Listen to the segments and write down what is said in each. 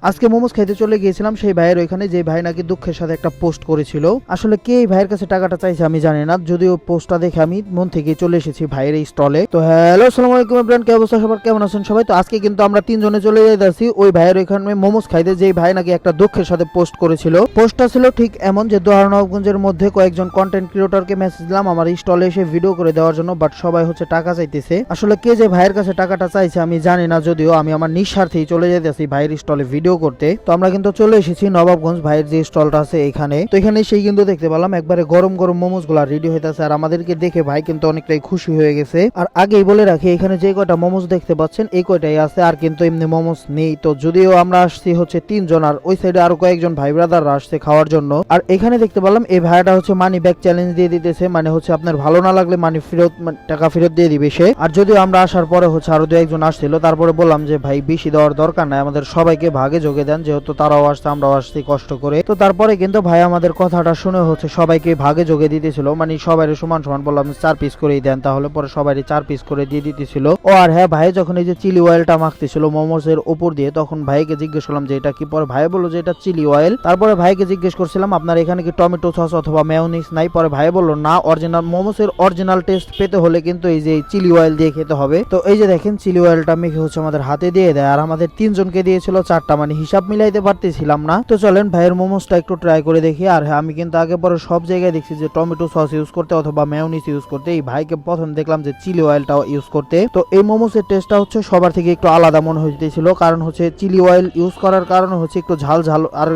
আজকে মোমোস খাইতে চলে গিয়েছিলাম সেই ভাইয়ের ওইখানে, যে ভাই নাকি দুঃখের সাথে একটা পোস্ট করেছিল। আসলে কে এই ভাইয়ের কাছে টাকাটা চাইছে আমি জানি না, যদিও পোস্টটা দেখে আমি মন থেকে চলে এসেছি ভাইয়ের এই স্টলে। তো হ্যালো আসসালামু আলাইকুম এভরিওয়ান, কি অবস্থা সবার, কেমন আছেন সবাই? তো আজকে কিন্তু আমরা তিনজনে চলে যাইতাছি ওই ভাইয়ের ওইখানে মোমোস খাইতে, যে ভাই নাকি একটা দুঃখের সাথে পোস্ট করেছিল। পোস্টটা ছিল ঠিক এমন যে দোহারনগঞ্জের মধ্যে কয়েকজন কন্টেন্ট ক্রিয়েটরকে মেসেজ দিলাম আমার স্টলে এসে ভিডিও করে দেওয়ার জন্য, বাট সবাই হচ্ছে টাকা চাইতেছে। আসলে কে যে ভাইয়ের কাছে টাকাটা চাইছে আমি জানি না, যদিও আমি আমার নিঃস্বার্থেই চলে যাইতেছি ভাইয়ের স্টলে ভিডিও করতে। তো আমরা কিন্তু চলে এসেছি নবাবগঞ্জ ভাইয়ের যে স্টলটা আছে এখানে। তো এখানে সেই কিন্তু দেখতে পেলাম একবারে গরম গরম মোমোস গুলা রেডি হইতেছে, আর আমাদেরকে দেখে ভাই কিন্তু অনেকটাই খুশি হয়ে গেছে। আর আগেই বলে রাখি, এখানে যে কয়টা মোমোস দেখতে পাচ্ছেন এই কয়টাই আছে, আর কিন্তু এমনি মোমোস নেই। তো যদিও আমরা আসছি হচ্ছে তিনজন, আর ওই সাইডে আরো কয়েকজন ভাই ব্রাদাররা আসছে খাওয়ার জন্য। আর এখানে দেখতে পেলাম এই ভাইটা হচ্ছে মানি ব্যাক চ্যালেঞ্জ দিয়ে দিতেছে, মানে হচ্ছে আপনার ভালো না লাগলে মানি ফেরত, টাকা ফেরত দিয়ে দিবে সে। আর যদিও আমরা আসার পরে হচ্ছে আরো দু একজন আসছিল, তারপরে বললাম যে ভাই বেশি দেওয়ার দরকার নাই, আমাদের সবাইকে ভাগে যোগে দেন, যেহেতু তারাও আসছে আমরাও আসছি কষ্ট করে। তো তারপরে কিন্তু ভাই আমাদের কথাটা শুনে হচ্ছে সবাইকে ভাগে যোগে দিতেছিল, মানে সবাই সমান সমান বললাম 4 পিস করেই দেন, তাহলে পরে সবাই 4 পিস করে দিয়ে দিতেছিল। ও আর হ্যাঁ, ভাই যখন এই যে চিলি অয়েলটা মাখতেছিল মোমোস এর উপর দিয়ে, তখন ভাইকে জিজ্ঞেস করলাম যে এটা কি, পরে ভাই বললো যে এটা চিলি অয়েল। তারপরে ভাইকে জিজ্ঞেস করছিলাম আপনার এখানে কি টমেটো সস অথবা মেয়োনিজ নাই, পরে ভাই বললো না, অরিজিনাল মোমোস এর অরিজিনাল টেস্ট পেতে হলে কিন্তু এই যে চিলি অয়েল দিয়ে খেতে হবে। তো এই যে দেখেন চিলি অয়েলটা মেখে হচ্ছে আমাদের হাতে দিয়ে দেয়, আর আমাদের তিনজনকে দিয়েছিল 4টা, মানে হিসাব মিলাইতে পারতেছিলাম না। তো চলেন ভাইয়ের মোমোসটা একটু ট্রাই করে দেখি। আর হ্যাঁ, আমি কিন্তু আগে পরে সব জায়গায় দেখছি যে টমেটো সস ইউজ করতে অথবা মেয়োনিজ ইউজ করতে, এই ভাইকে প্রথম দেখলাম যে চিলি অয়েলটা ইউজ করতে। তো এই মোমোসের টেস্টটা হচ্ছে সবার থেকে একটু আলাদা মনে হইতেছিল, কারণ হচ্ছে চিলি অয়েল ইউজ করার কারণে হচ্ছে একটু ঝাল ঝাল, আর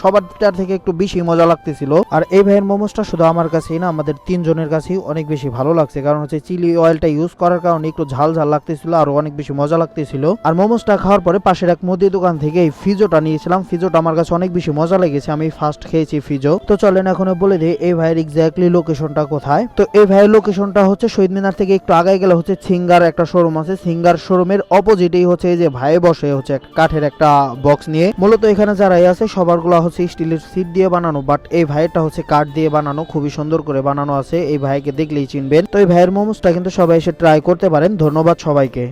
সবার থেকে একটু বেশি মজা লাগতেছিল। আর এই ভাইয়ের মোমোসটা শুধু আমার কাছেই না, আমাদের তিনজনের কাছেই অনেক বেশি ভালো লাগছে, কারণ হচ্ছে চিলি অয়েলটা ইউজ করার কারণে একটু ঝাল ঝাল লাগতেছিল আর অনেক বেশি মজা লাগতেছিল। আর মোমোসটা খাওয়ার পরে পাশের এক মুদির দোকান থেকে এই ফিজোটা নিয়েছিলাম, ফিজোটা আমার কাছে অনেক বেশি মজা লেগেছে, আমি ফার্স্ট খেয়েছি ফিজো। তো চলেন এখন বলে দিই এই ভাইয়ের এক্স্যাক্টলি লোকেশনটা কোথায়। তো এই ভাইয়ের লোকেশনটা হচ্ছে শহীদ মিনার থেকে একটু আগায় গেলে হচ্ছে সিঙ্গার একটা শোরুম আছে, সিঙ্গার শোরুমের অপোজিটেই হচ্ছে এই যে ভাই বসে হচ্ছে কাঠের একটা বক্স নিয়ে। মূলত এখানে যারাই আছে সবারগুলা হচ্ছে স্টিলের সিট দিয়ে বানানো, বাট এই ভাইয়েরটা হচ্ছে কাঠ দিয়ে বানানো, খুবই সুন্দর করে বানানো আছে, এই ভাইকে দেখলেই চিনবেন। তো এই ভাইয়ের মোমোসটা কিন্তু সবাই এসে ট্রাই করতে পারেন। ধন্যবাদ সবাইকে।